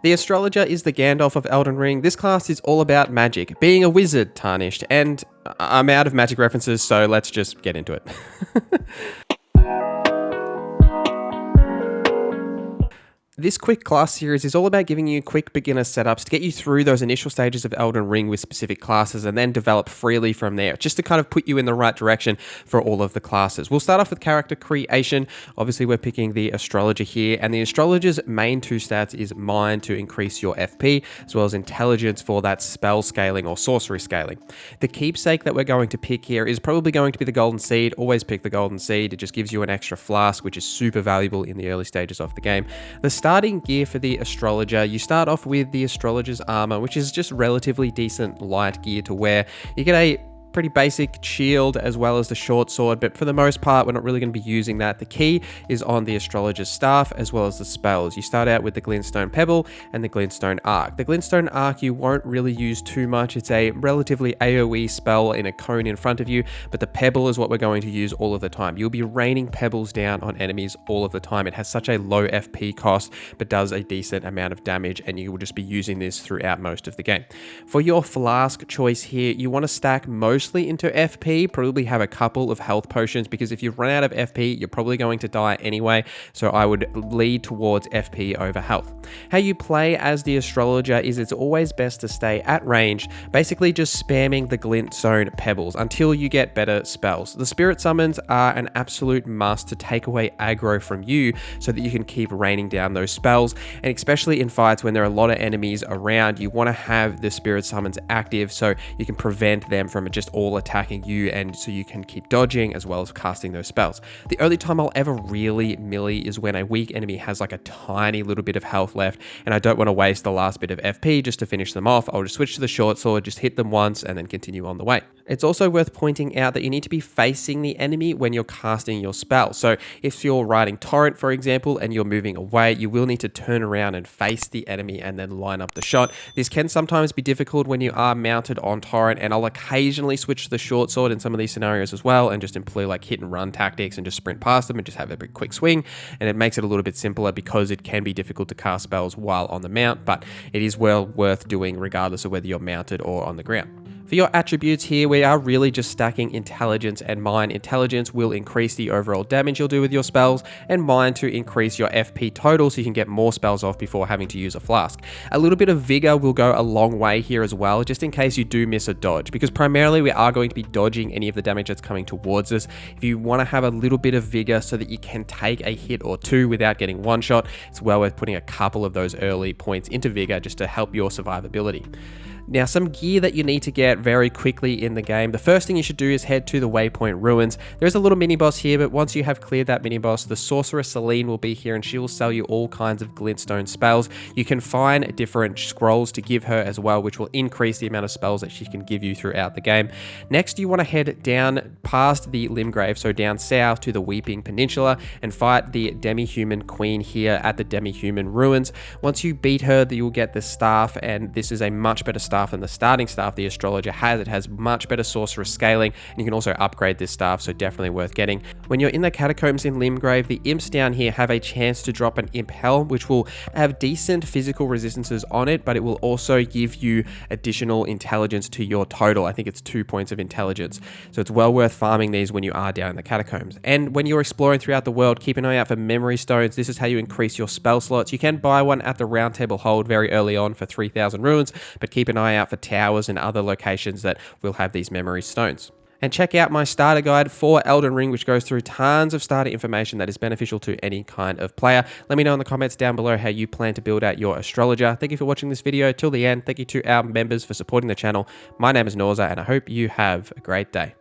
The Astrologer is the Gandalf of Elden Ring. This class is all about magic, being a wizard, Tarnished, and I'm out of magic references, so let's just get into it. This quick class series is all about giving you quick beginner setups to get you through those initial stages of Elden Ring with specific classes and then develop freely from there, just to kind of put you in the right direction for all of the classes. We'll start off with character creation. Obviously, we're picking the Astrologer here, and the Astrologer's main two stats is Mind to increase your FP, as well as Intelligence for that spell scaling or sorcery scaling. The keepsake that we're going to pick here is probably going to be the Golden Seed. Always pick the Golden Seed. It just gives you an extra flask, which is super valuable in the early stages of the game. The starting gear for the Astrologer, you start off with the Astrologer's armor, which is just relatively decent light gear to wear. You get a pretty basic shield as well as the short sword, but for the most part we're not really going to be using that. The key is on the Astrologer's staff as well as the spells. You start out with the Glintstone Pebble and the Glintstone Arc. The Glintstone Arc you won't really use too much. It's a relatively AoE spell in a cone in front of you, but the Pebble is what we're going to use all of the time. You'll be raining pebbles down on enemies all of the time. It has such a low FP cost but does a decent amount of damage, and you will just be using this throughout most of the game. For your flask choice here, you want to stack mostly into FP, probably have a couple of health potions, because if you run out of FP, you're probably going to die anyway, so I would lead towards FP over health. How you play as the Astrologer is it's always best to stay at range, basically just spamming the Glintstone Pebbles until you get better spells. The Spirit Summons are an absolute must to take away aggro from you so that you can keep raining down those spells, and especially in fights when there are a lot of enemies around, you want to have the Spirit Summons active so you can prevent them from just all attacking you, and so you can keep dodging as well as casting those spells. The only time I'll ever really melee is when a weak enemy has like a tiny little bit of health left and I don't want to waste the last bit of FP just to finish them off. I'll just switch to the short sword, just hit them once and then continue on the way. It's also worth pointing out that you need to be facing the enemy when you're casting your spell. So if you're riding Torrent, for example, and you're moving away, you will need to turn around and face the enemy and then line up the shot. This can sometimes be difficult when you are mounted on Torrent, and I'll occasionally switch to the short sword in some of these scenarios as well and just employ like hit and run tactics and just sprint past them and just have a big quick swing, and it makes it a little bit simpler because it can be difficult to cast spells while on the mount, but it is well worth doing regardless of whether you're mounted or on the ground. For your attributes here, we are really just stacking Intelligence and Mind. Intelligence will increase the overall damage you'll do with your spells, and Mind to increase your FP total so you can get more spells off before having to use a flask. A little bit of Vigor will go a long way here as well, just in case you do miss a dodge, because primarily we are going to be dodging any of the damage that's coming towards us. If you want to have a little bit of Vigor so that you can take a hit or two without getting one shot, it's well worth putting a couple of those early points into Vigor just to help your survivability. Now, some gear that you need to get very quickly in the game. The first thing you should do is head to the Waypoint Ruins. There's a little mini boss here, but once you have cleared that mini boss, the Sorceress Selene will be here and she will sell you all kinds of glintstone spells. You can find different scrolls to give her as well, which will increase the amount of spells that she can give you throughout the game. Next, you want to head down past the Limgrave, so down south to the Weeping Peninsula, and fight the Demi-Human Queen here at the Demi-Human Ruins. Once you beat her, you'll get the staff, and this is a much better staff than the starting staff the Astrologer has. It has much better sorceress scaling, and you can also upgrade this staff, so definitely worth getting. When you're in the catacombs in Limgrave, the imps down here have a chance to drop an imp helm, which will have decent physical resistances on it, but it will also give you additional intelligence to your total. I think it's 2 points of intelligence, so it's well worth farming these when you are down in the catacombs. And when you're exploring throughout the world, keep an eye out for memory stones. This is how you increase your spell slots. You can buy one at the Round Table Hold very early on for 3,000 runes, but keep an eye out for towers and other locations that will have these memory stones. And check out my starter guide for Elden Ring, which goes through tons of starter information that is beneficial to any kind of player. Let me know in the comments down below how you plan to build out your Astrologer. Thank you for watching this video till the end. Thank you to our members for supporting the channel. My name is Norza, and I hope you have a great day.